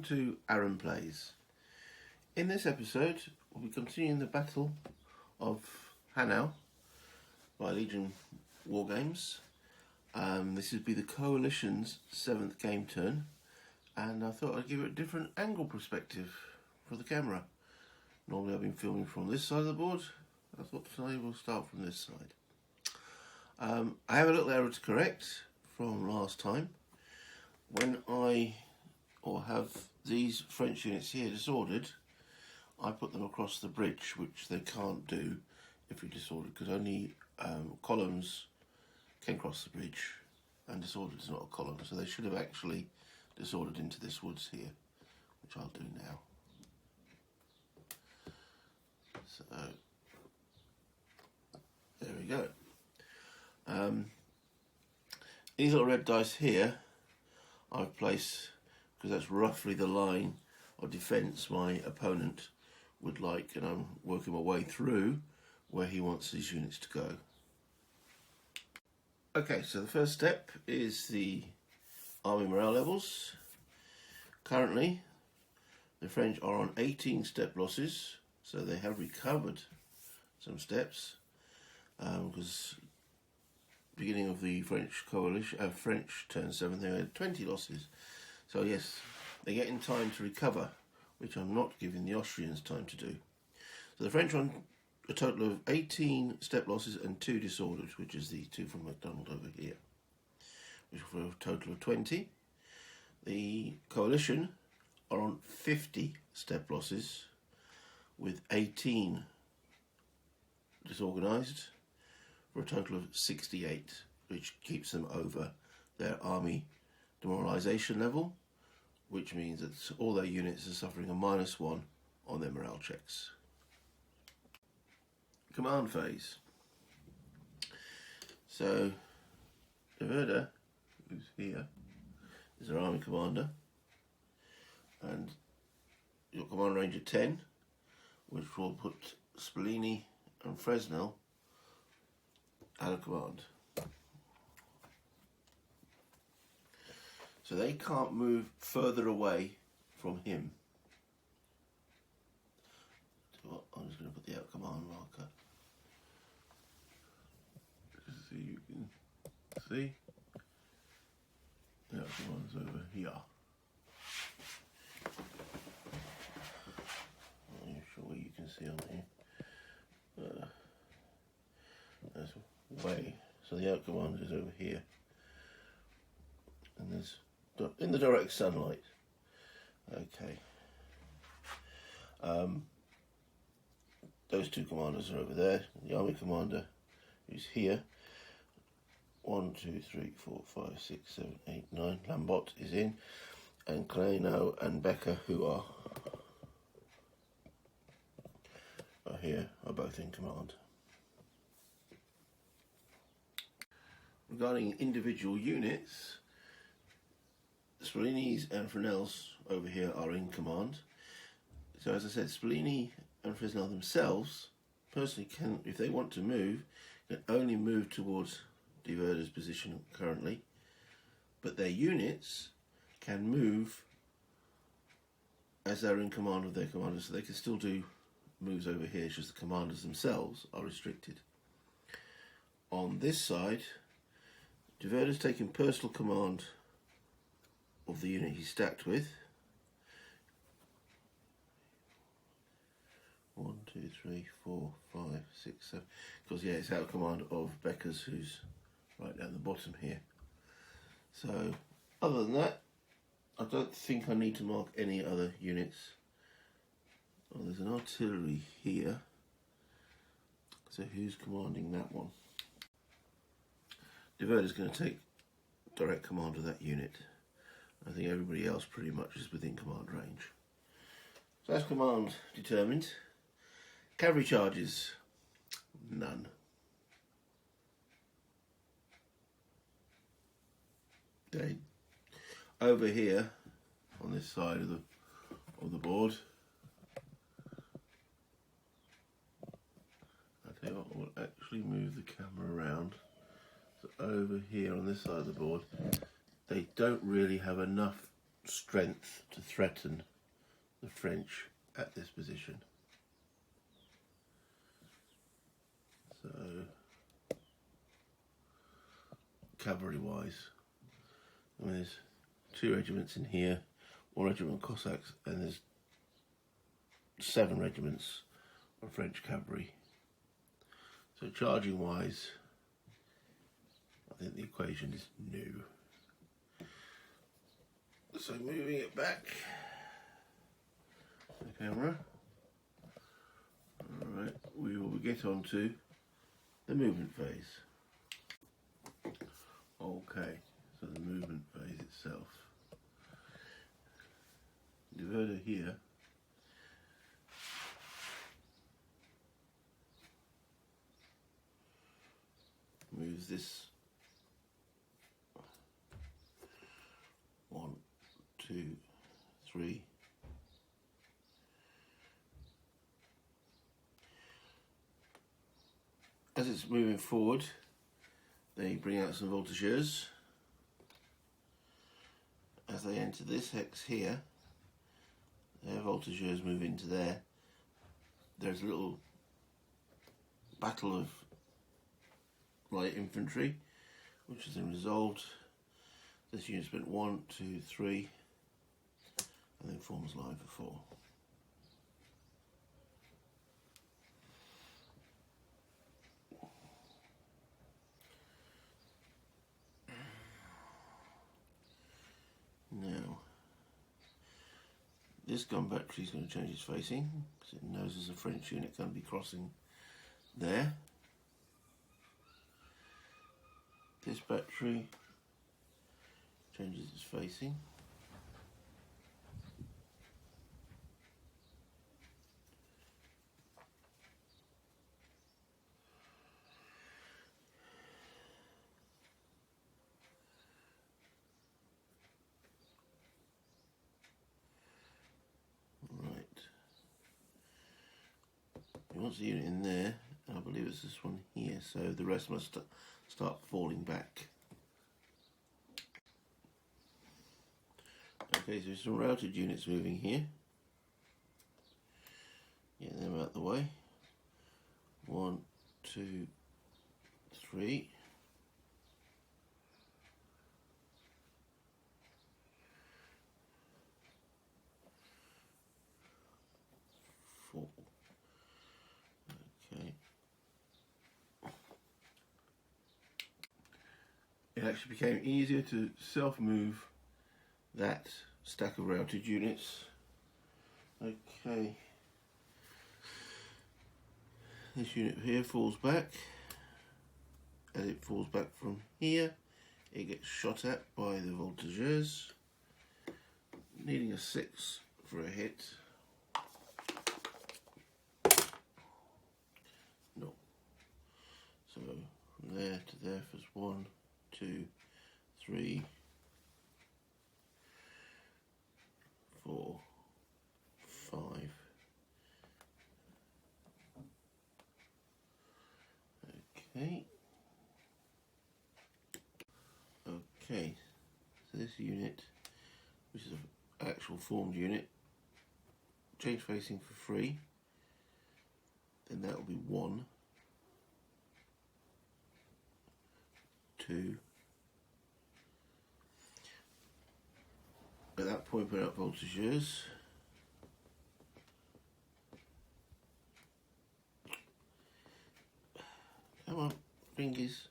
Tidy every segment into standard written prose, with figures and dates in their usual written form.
to Aaron Plays. In this episode, we'll be continuing the Battle of Hanau by Legion Wargames. This would be the Coalition's 7th game turn, and I thought I'd give it a different angle perspective for the camera. Normally I've been filming from this side of the board. I thought today we'll start from this side. I have a little error to correct from last time. When I have these French units here disordered, I put them across the bridge, which they can't do if you're disordered, because only columns can cross the bridge, and disordered is not a column, so they should have actually disordered into this woods here, which I'll do now. So there we go. These little red dice here I've placed because that's roughly the line of defence my opponent would like, and I'm working my way through where he wants his units to go. Okay, so the first step is the army morale levels. Currently the French are on 18 step losses, so they have recovered some steps, because beginning of the French coalition, French turn 7, they had 20 losses. So yes, they're getting time to recover, which I'm not giving the Austrians time to do. So the French are on a total of 18 step losses and 2 disordered, which is the 2 from MacDonald over here, which for a total of 20. The coalition are on 50 step losses with 18 disorganised, for a total of 68, which keeps them over their army demoralisation level, which means that all their units are suffering a -1 on their morale checks. Command phase. So De Werder, who's here, is their army commander, and your command range at 10, which will put Spallini and Fresnel out of command. So they can't move further away from him. So I'm just going to put the out of command marker, so you can see the out of command's over here. I'm not sure you can see on here. That's way. So the out command is over here, and there's in the direct sunlight. Okay. Those 2 commanders are over there. The army commander is here. 1, 2, 3, 4, 5, 6, 7, 8, 9. Lambot is in, and Kleino and Becker, who are here, are both in command. Regarding individual units, Spallini's and Fresnel's over here are in command. So as I said, Spallini and Fresnel themselves personally can, if they want to move, can only move towards De Werder's position currently, but their units can move as they're in command of their commanders, so they can still do moves over here, it's just the commanders themselves are restricted. On this side, De Werder's taking personal command of the unit he's stacked with. 1, 2, 3, 4, 5, 6, 7. Because yeah, it's out of command of Becker's, who's right down the bottom here. So other than that, I don't think I need to mark any other units. Oh, there's an artillery here. So who's commanding that one? De Werder's going to take direct command of that unit. I think everybody else pretty much is within command range. So that's command determined. Cavalry charges, none. Okay. Over here on this side of the board, I tell you what, we'll actually move the camera around. So over here on this side of the board, they don't really have enough strength to threaten the French at this position. So, cavalry-wise, I mean, there's 2 regiments in here, 1 regiment of Cossacks, and there's 7 regiments of French cavalry. So charging-wise, I think the equation is new. So moving it back, the camera. Alright, we will get on to the movement phase. Okay, so the movement phase itself. Diverter here. Moves this 1, 2, 3. As it's moving forward, they bring out some voltigeurs. As they enter this hex here, their voltigeurs move into there. There's a little battle of light infantry, which has been resolved. This unit spent 1, 2, 3, and then forms line for 4. Now, this gun battery is going to change its facing because it knows there's a French unit going to be crossing there. This battery changes its facing. Right. He wants the unit in there, and I believe it's this one here, so the rest must start falling back. Okay, so there's some routed units moving here. Get them out the way. 1, 2, 3. Okay. It actually became easier to self-move that stack of routed units. Okay. This unit here falls back. As it falls back from here, it gets shot at by the voltigeurs, needing a 6 for a hit. No. So from there to there is 1, 2, 3, 4, 5. Okay. Okay. So this unit, which is an actual formed unit, change facing for 3. Then that will be 1, 2. At that point, put up voltigeurs. Come on, fingers.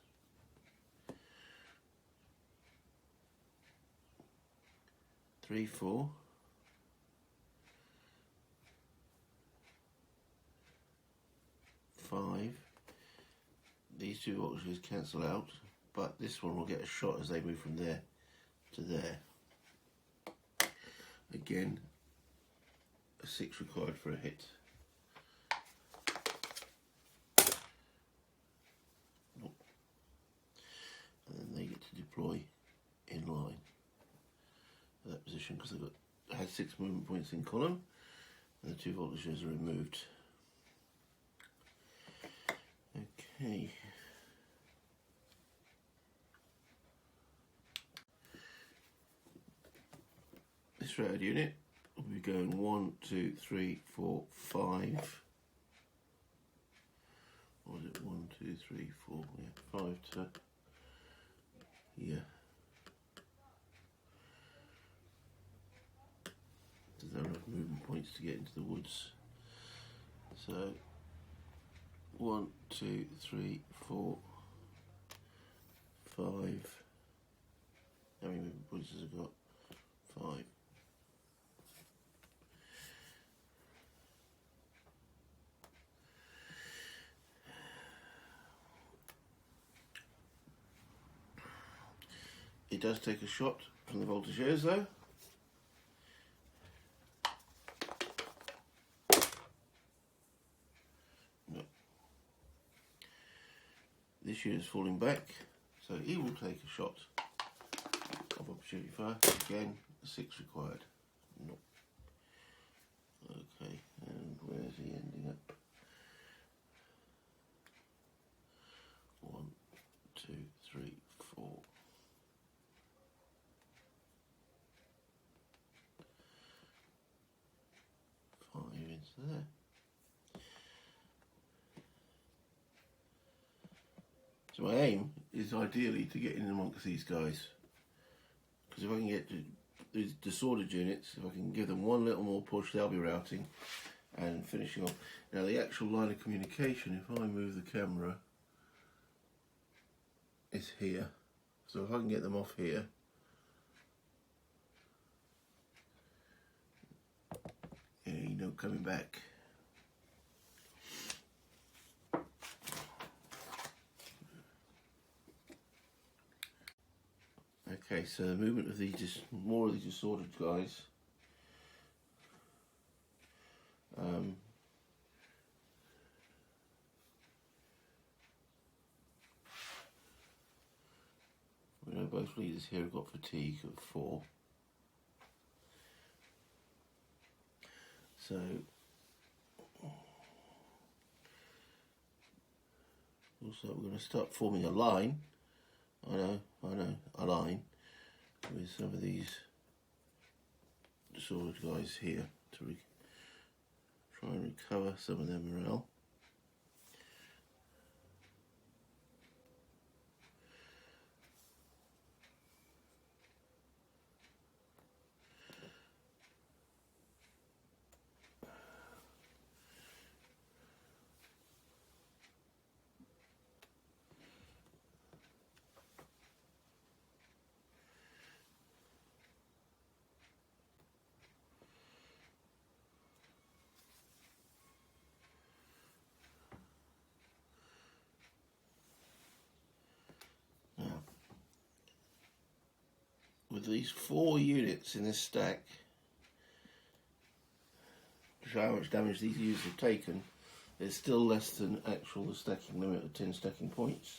3, 4. 5. These 2 voltigeurs cancel out, but this one will get a shot as they move from there to there. Again, a 6 required for a hit. Nope. And then they get to deploy in line at that position because they had 6 movement points in column, and the 2 voltigeurs are removed. Okay. threaded unit, we'll be going 1, 2, 3, 4, 5. What was it? 1, 2, 3, 4, yeah, 5 to here. There's not enough movement points to get into the woods. So 1, 2, 3, 4, 5. How many movement points has it got? 5. It does take a shot from the voltigeurs though. No. This unit is falling back, so he will take a shot of opportunity fire. Again, 6 required. No. Okay, and where's he ending up? 1, 2, 3, 4. There. So my aim is ideally to get in amongst these guys, because if I can get to these disordered units, if I can give them one little more push, they'll be routing and finishing off. Now the actual line of communication, if I move the camera, is here. So if I can get them off here, you know, coming back. Okay, so the movement of these, more of these disordered guys. We know both leaders here have got fatigue of 4. So also we're going to start forming a line. I know, a line with some of these disordered guys here to try and recover some of their morale. With these 4 units in this stack, to show how much damage these units have taken, it's still less than actual the stacking limit of 10 stacking points.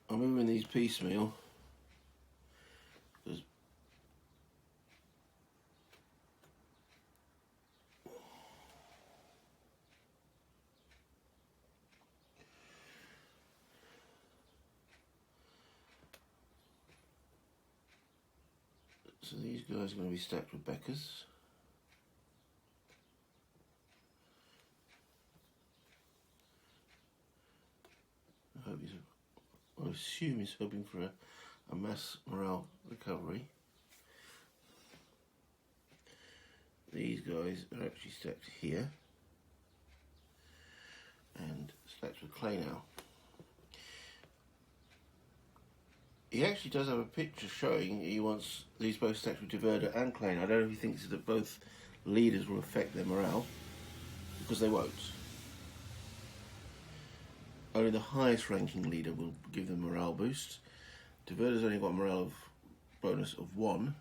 I'm moving these piecemeal because so these guys are going to be stacked with Beckers. I assume he's hoping for a mass morale recovery. These guys are actually stacked here and stacked with clay now. He actually does have a picture showing he wants these both stacked with Diverder and clay. I don't know if he thinks that both leaders will affect their morale, because they won't. Only the highest ranking leader will give them morale boost. Diverder's only got a morale bonus of 1,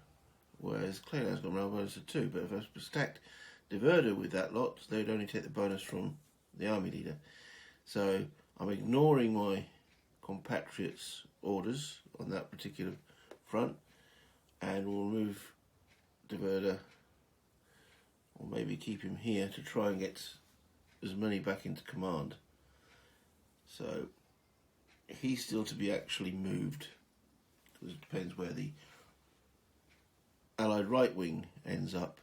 whereas Clayton's got a morale bonus of 2. But if I stacked Diverder with that lot, they would only take the bonus from the army leader. So I'm ignoring my compatriots' orders on that particular front, and we'll move Diverder, or maybe keep him here to try and get as many back into command. So he's still to be actually moved. because it depends where the Allied right wing ends up.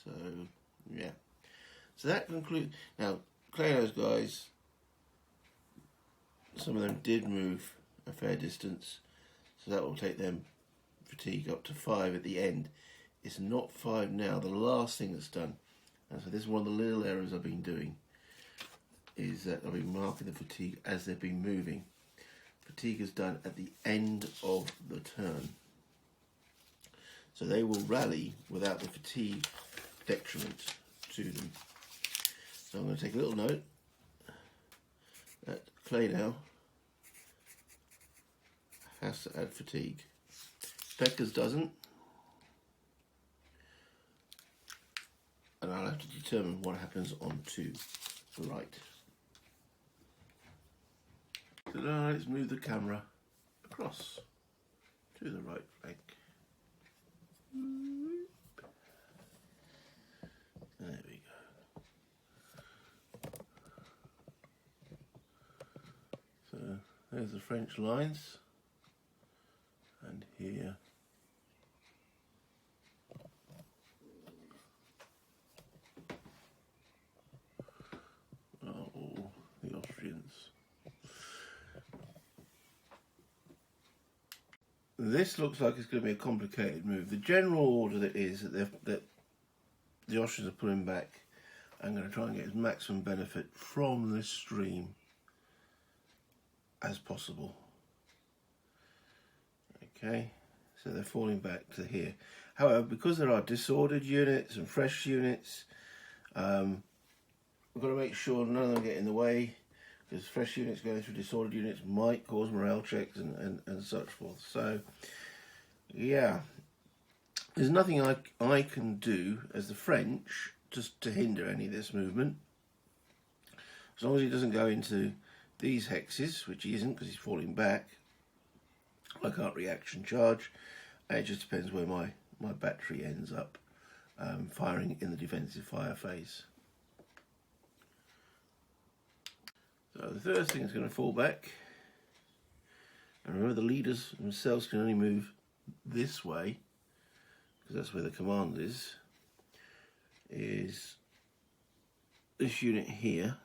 So, yeah. So that concludes. Now, Hanau's guys, some of them did move a fair distance, so that will take them fatigue up to 5 at the end. It's not 5 now, the last thing that's done. And so this is one of the little errors I've been doing, is that I've been marking the fatigue as they've been moving. Fatigue is done at the end of the turn. So they will rally without the fatigue detriment to them. So I'm going to take a little note that Hanau has to add fatigue. Beckers doesn't. And I'll have to determine what happens on to the right. So now let's move the camera across to the right flank. There we go. So there's the French lines, and here are all the Austrians. This looks like it's going to be a complicated move. The general order that is that the Austrians are pulling back. I'm going to try and get as maximum benefit from this stream as possible. Okay, so they're falling back to here. However, because there are disordered units and fresh units, we've got to make sure none of them get in the way, because fresh units going through disordered units might cause morale checks and such forth. So, yeah, there's nothing I can do as the French just to hinder any of this movement. As long as he doesn't go into these hexes, which he isn't because he's falling back, I can't reaction charge. It just depends where my battery ends up firing in the defensive fire phase. So the first thing is going to fall back. And remember, the leaders themselves can only move this way, because that's where the command is this unit here.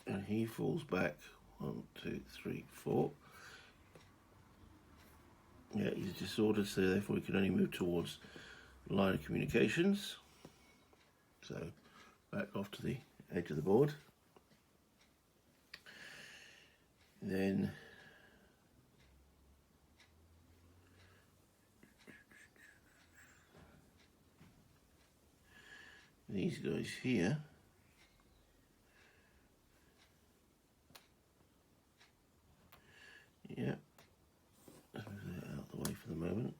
And he falls back 1, 2, 3, 4. Yeah, he's disordered, so therefore he can only move towards line of communications. So back off to the edge of the board. Then these guys here yeah, let's move that out of the way for the moment.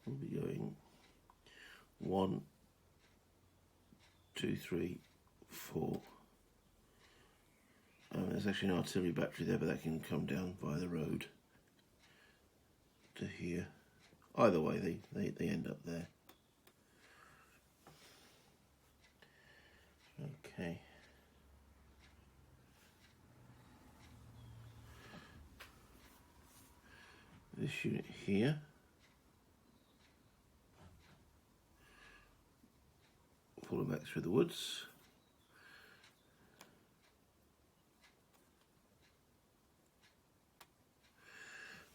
We'll be going 1, 2, 3, 4. There's actually an artillery battery there, but that can come down via the road to here. Either way, they end up there. Okay. This unit here pulling back through the woods.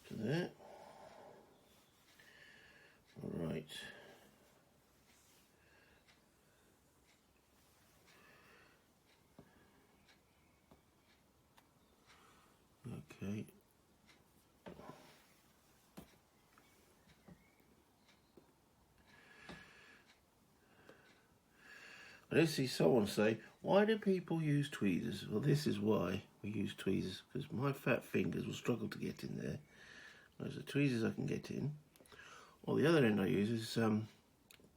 To there. All right. Okay. I did see someone say, why do people use tweezers? Well, this is why we use tweezers, because my fat fingers will struggle to get in there. Whereas the tweezers I can get in. Or the other end I use is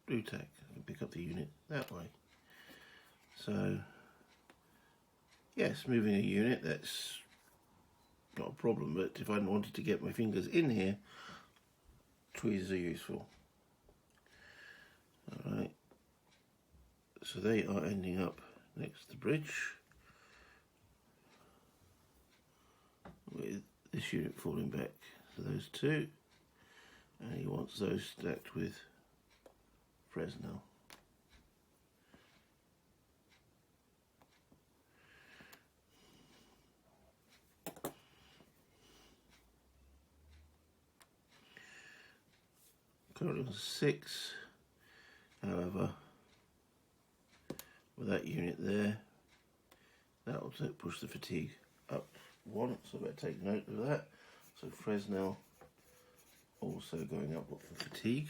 blue tack. I can pick up the unit that way. So, yes, moving a unit, that's not a problem, but if I wanted to get my fingers in here, tweezers are useful. Alright. So they are ending up next to the bridge. with this unit falling back. So those two, and he wants those stacked with Fresnel. Currently on 6, however, with that unit there, that will push the fatigue up 1, so I better take note of that. So Fresnel also going up for fatigue.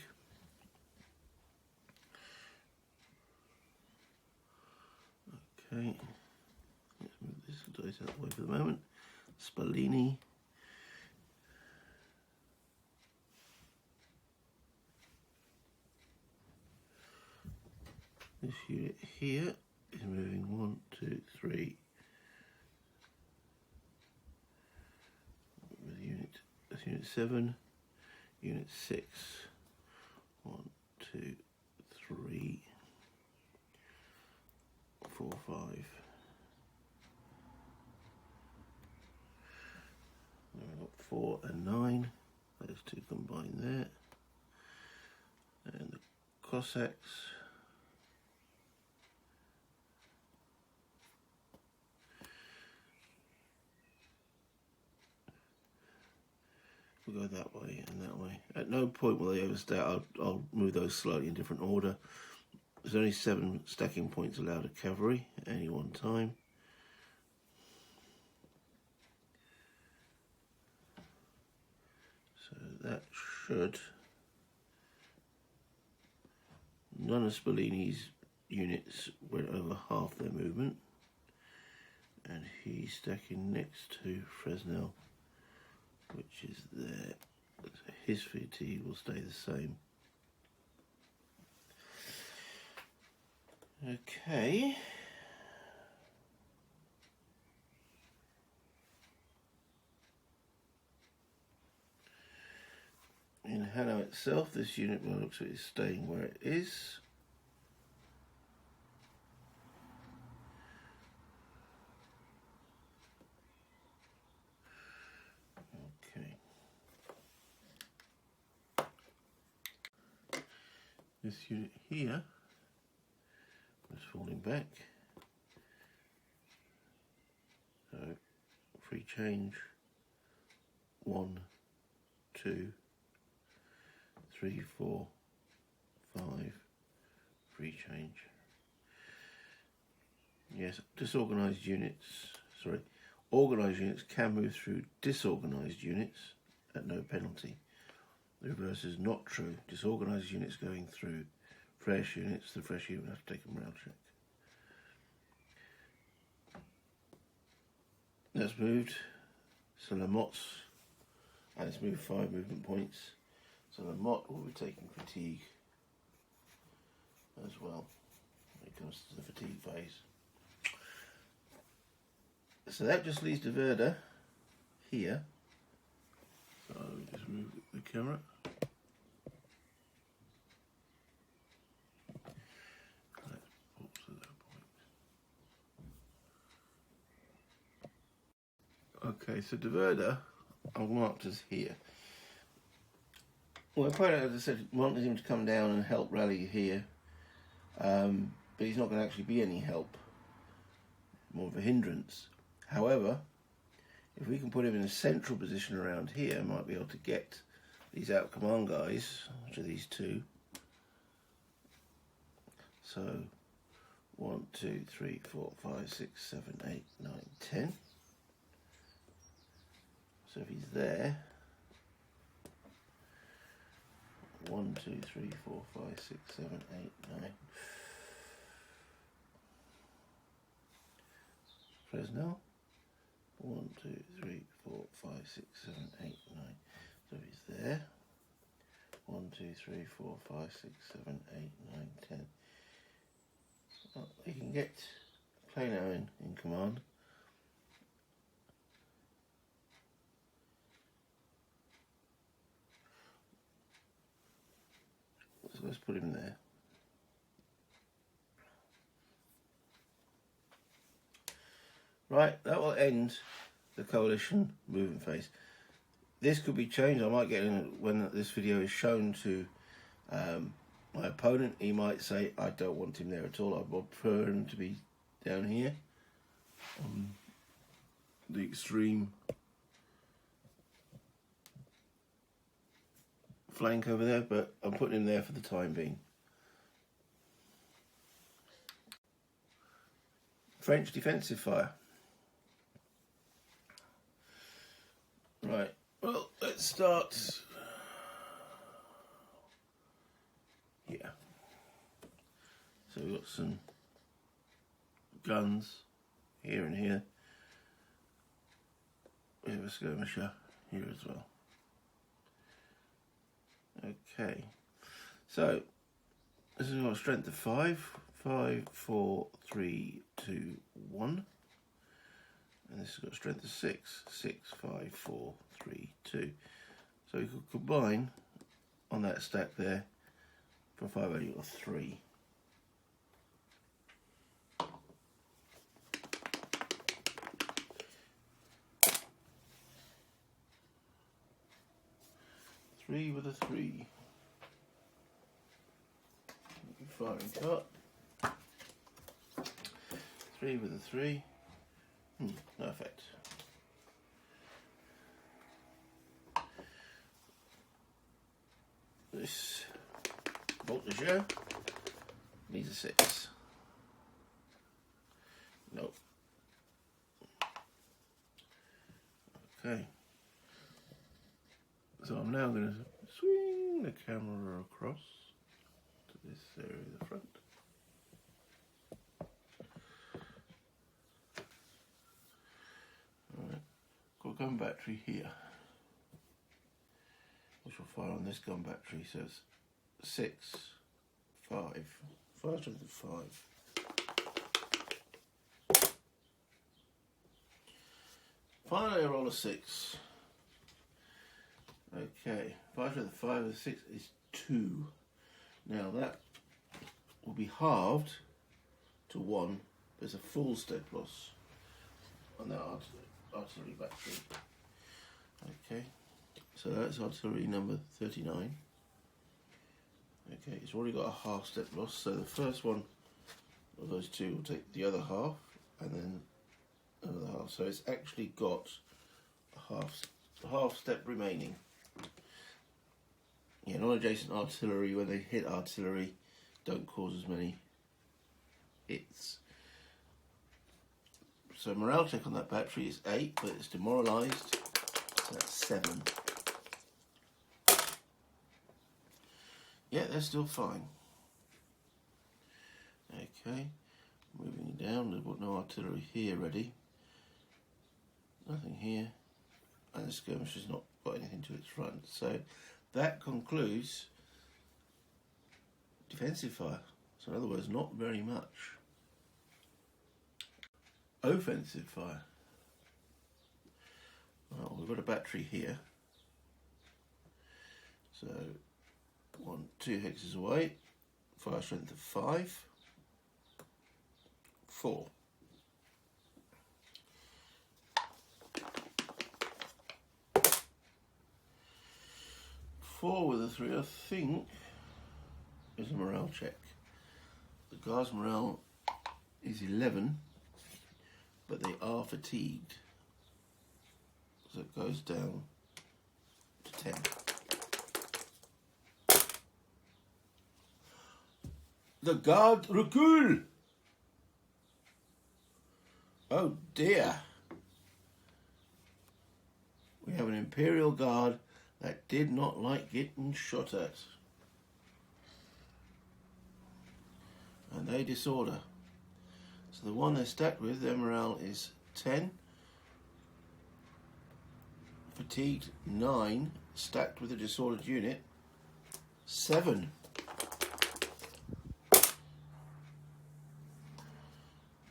Okay, let's move this dice out of the way for the moment. Spallini. This unit here is moving 1, 2, 3. With that's unit 7, unit 6. 1, 2, 3, 4, 5. Then we've got 4 and 9. Those two combined there. And the Cossacks. We'll go that way and that way. At no point will they overstay. I'll move those slightly in different order. There's only 7 stacking points allowed at cavalry at any one time. So that should... None of Spallini's units went over half their movement. And he's stacking next to Fresnel, which is there. So his fatigue will stay the same. Okay. In Hanau itself, this unit, well, looks like it's staying where it is. Okay. This unit here is falling back. So, free change. 1, 2, 3, 4, 5, free change. Yes, disorganized units, organised units can move through disorganized units at no penalty. The reverse is not true. Disorganized units going through fresh units, the fresh unit will have to take a morale check. That's moved. So Lamotte's, and it's moved 5 movement points. So Lamotte will be taking fatigue as well when it comes to the fatigue phase. So that just leaves de Werder here. So I'll just move the camera. Let's pause at that point. Okay, so de Werder I've marked as here. Well, quite as I said, wanted him to come down and help rally here, but he's not going to actually be any help, more of a hindrance. However, if we can put him in a central position around here, I might be able to get these out command guys, which are these two. So 1, 2, 3, 4, 5, 6, 7, 8, 9, 10. So if he's there, 1, 2, 3, 4, 5, 6, 7, 8, 9. Fresnel. 1, 2, 3, 4, 5, 6, 7, 8, 9. So he's there. 1, 2, 3, 4, 5, 6, 7, 8, 9, 10. Well, we can get Plano in command. So let's put him there. Right, that will end the coalition movement phase. This could be changed. I might get in when this video is shown to my opponent. He might say, I don't want him there at all. I would prefer him to be down here on the extreme flank over there, but I'm putting him there for the time being. French defensive fire. Right, well, let's start here. So we've got some guns here and here. We have a skirmisher here as well. Okay, so this is our strength of 5. 5, 4, 3, 2, 1. And this has got a strength of 6. 6, 5, 4, 3, 2. So we could combine on that stack there for a 5 value of 3. Three with a 3. Firing cut. 3 with a 3. No effect. This voltigeur needs a 6. Nope. Okay. So I'm now going to swing the camera across to this area of the front. Got a gun battery here, which will fire on this gun battery. So it's 6, 5, 5 strength of 5. Finally, I roll a 6. Okay, 5 strength of 5 and 6 is 2. Now that will be halved to 1. There's a full step loss on that artillery battery. Okay, so that's artillery number 39. Okay, it's already got a half step loss, so the first one of those two will take the other half, and then another half. So it's actually got a half step remaining. Yeah, non-adjacent artillery, when they hit artillery, don't cause as many hits. So morale check on that battery is 8, but it's demoralised, so that's 7. Yeah, they're still fine. Okay, moving down, there's no artillery here ready. Nothing here, and the skirmisher's not got anything to its front. So that concludes defensive fire. So in other words, not very much. Offensive fire. Well, we've got a battery here. So 2 hexes away. Fire strength of 5. 4. Four with a 3, I think, is a morale check. The guard's morale is 11. But they are fatigued, so it goes down to 10. The Guard Recoil! Oh dear! We have an Imperial Guard that did not like getting shot at. And they disorder. So the one they're stacked with, their morale is 10. Fatigued 9. Stacked with a disordered unit 7.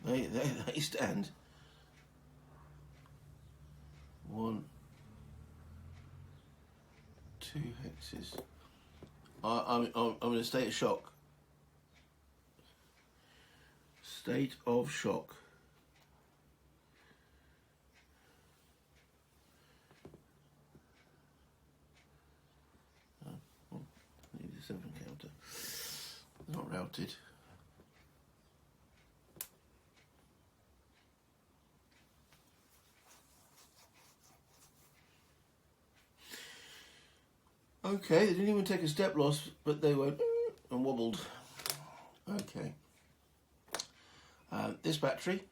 They stand 1, 2 hexes. I'm in a state of shock. State of shock. 7 counter. Not routed. Okay, they didn't even take a step loss, but they went and wobbled. Okay. This battery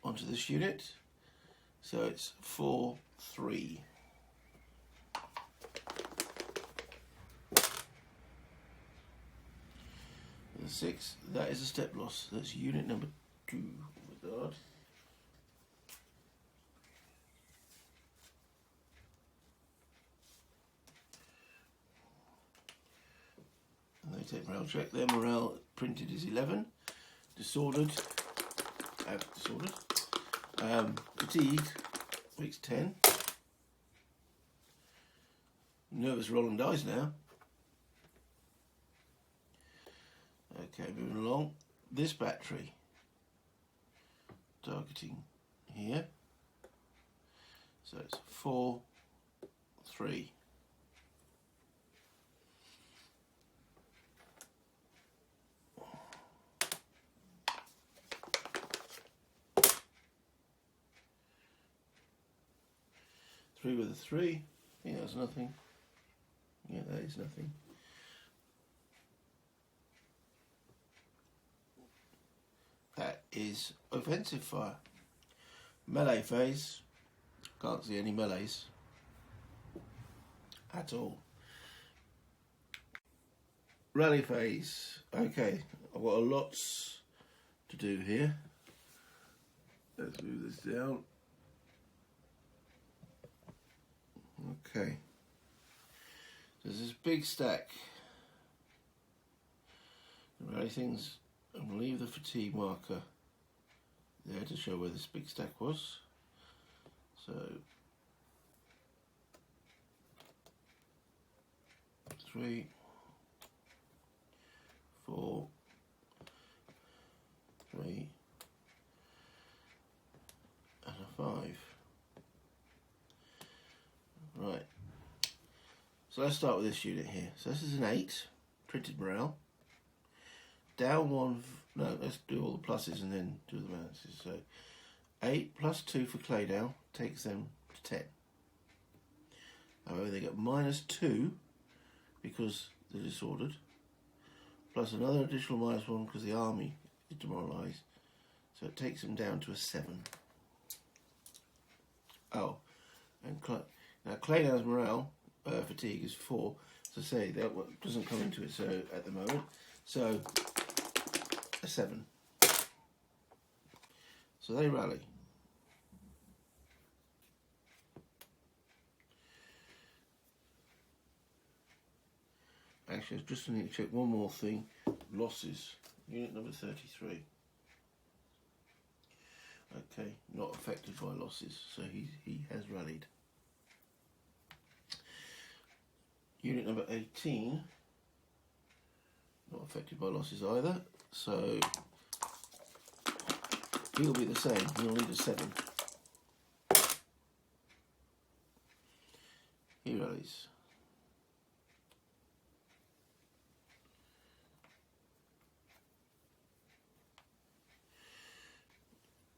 onto this unit, so it's 4, 3. And 6, that is a step loss. That's unit number 2. Oh my God. And they take morale check. Their morale printed is 11. Disordered. Fatigued. Makes 10. Nervous rolling dice now. Okay, moving along. This battery. Targeting here. So it's 4, 3. Three with a 3. Yeah, that's nothing. Yeah, that is nothing. That is offensive fire. Melee phase. Can't see any melees at all. Rally phase. Okay, I've got a lot to do here. Let's move this down. Okay. There's this big stack. The rally things, I'm going to leave the fatigue marker there to show where this big stack was. So 3, 4, 3, and a 5. Right. So let's start with this unit here. So this is an 8, printed morale. Down 1, no, let's do all the pluses and then do the minuses. So 8 plus 2 for Claydale takes them to 10. However, they get -2 because they're disordered, plus another additional -1 because the army is demoralised. So it takes them down to a 7. Oh, and now Claydale's morale fatigue is 4. So say that doesn't come into it. So at the moment, so a 7. So they rally. Actually, I just need to check one more thing. Losses. Unit number 33. Okay, not affected by losses, so he has rallied. Unit number 18. Not affected by losses either, so he'll be the same. He'll need a 7. He rallies.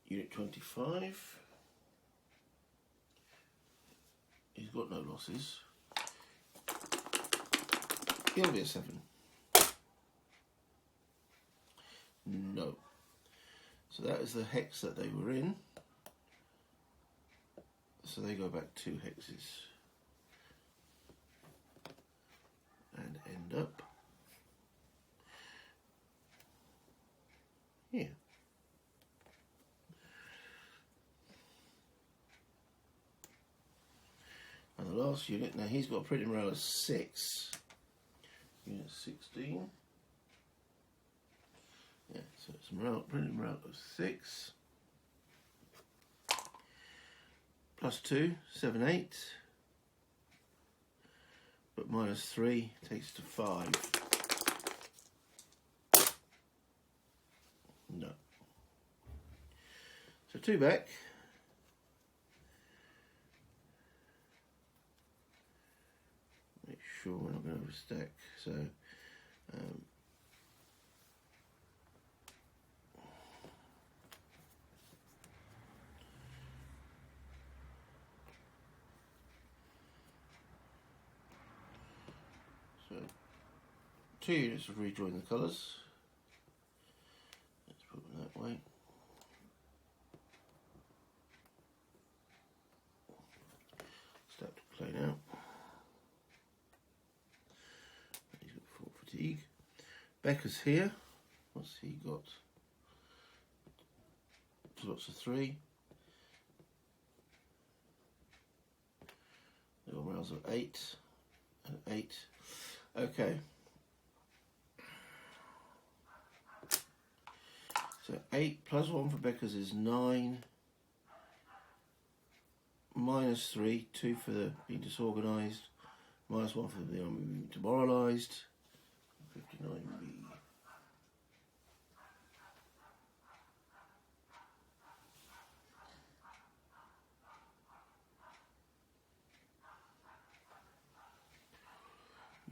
Unit 25. He's got no losses. He'll be a 7. No. So that is the hex that they were in. So they go back 2 hexes. And end up here. And the last unit, now he's got a pretty morale of 6. Unit 16. Yeah, so it's pretty morale of 6. Plus 2, 7, 8. But -3 takes to 5. No. So 2 back. Make sure we're not going to overstack. So so 2 units of rejoin the colours. Let's put them that way. Start to plane out. He's got 4 fatigue. Becker's here. What's he got? Lots of 3. Little rounds of 8 and 8. Okay. So 8 plus 1 for Becker's is 9. Minus 3, 2 for the being disorganised. Minus 1 for the being demoralised. 59B.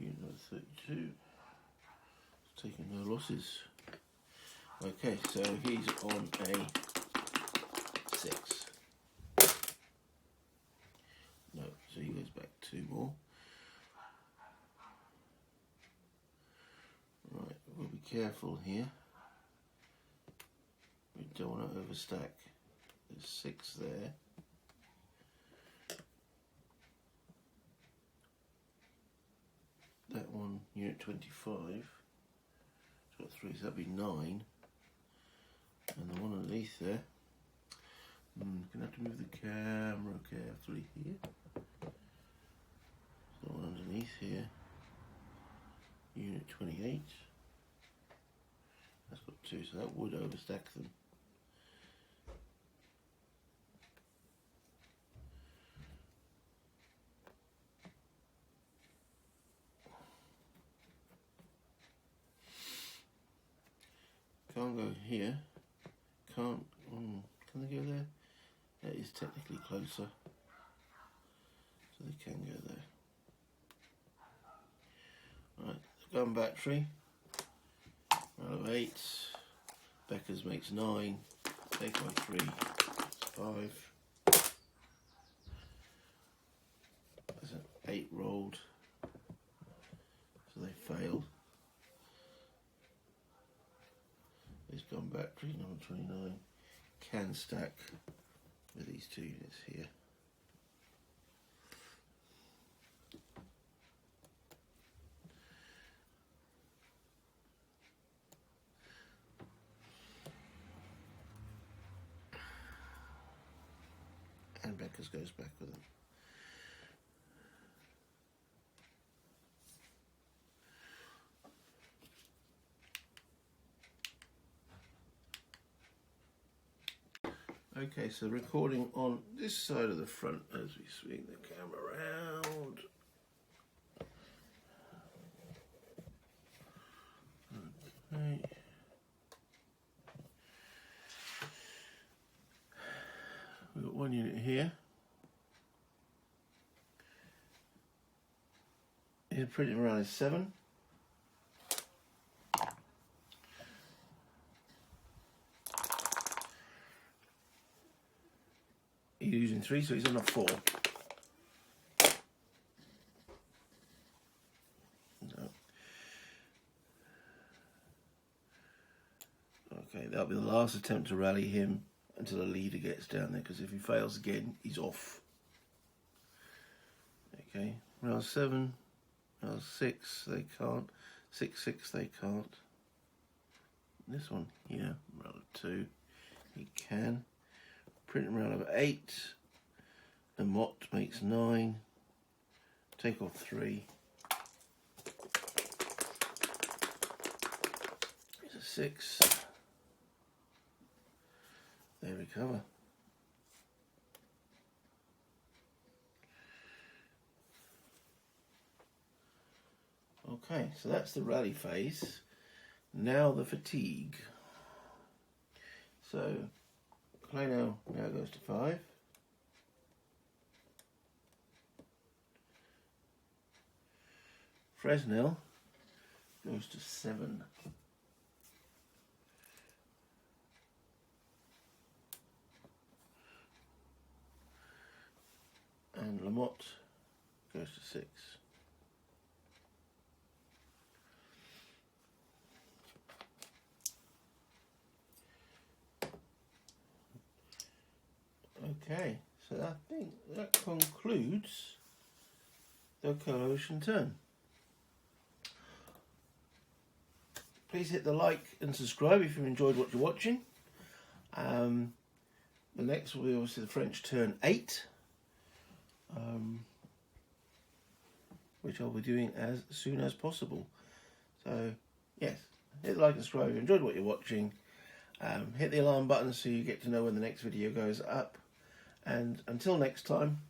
Unit number 32. Taking no losses. Okay, so he's on a 6. No, so he goes back 2 more. Right, we'll be careful here. We don't want to overstack. There's 6 there. That one, unit 25, it's got 3, so that'd be 9. And the one underneath there, gonna have to move the camera carefully here. The one underneath here, unit 28, that's got 2, so that would overstack them. Can't go here. Can't. Can they go there? That is technically closer, so they can go there. Right, the gun battery. Roll of 8. Becker's makes 9. Take by 3. It's 5. There's an 8 rolled, so they failed. This gun battery, number 29, can stack with these 2 units here. And Becker's goes back with them. Okay, so recording on this side of the front as we swing the camera around. Okay. We've got 1 unit here. He's printing around is 7. He's using 3, so he's on a 4. No. Okay, that'll be the last attempt to rally him until the leader gets down there, because if he fails again, he's off. Okay, round 7, round 6, they can't. 6, 6, they can't. This one here, round 2, he can. Print round of 8, the Mott makes 9, take off 3, it's a 6, they recover. Okay, so that's the rally phase. Now the fatigue. So Hanau now goes to 5. Fresnel goes to 7. And Lamotte goes to 6. Okay, so I think that concludes the coalition turn. Please hit the like and subscribe if you enjoyed what you're watching. The next will be obviously the French turn 8, which I'll be doing as soon as possible. So yes, hit the like and subscribe if you enjoyed what you're watching. Hit the alarm button so you get to know when the next video goes up. And until next time,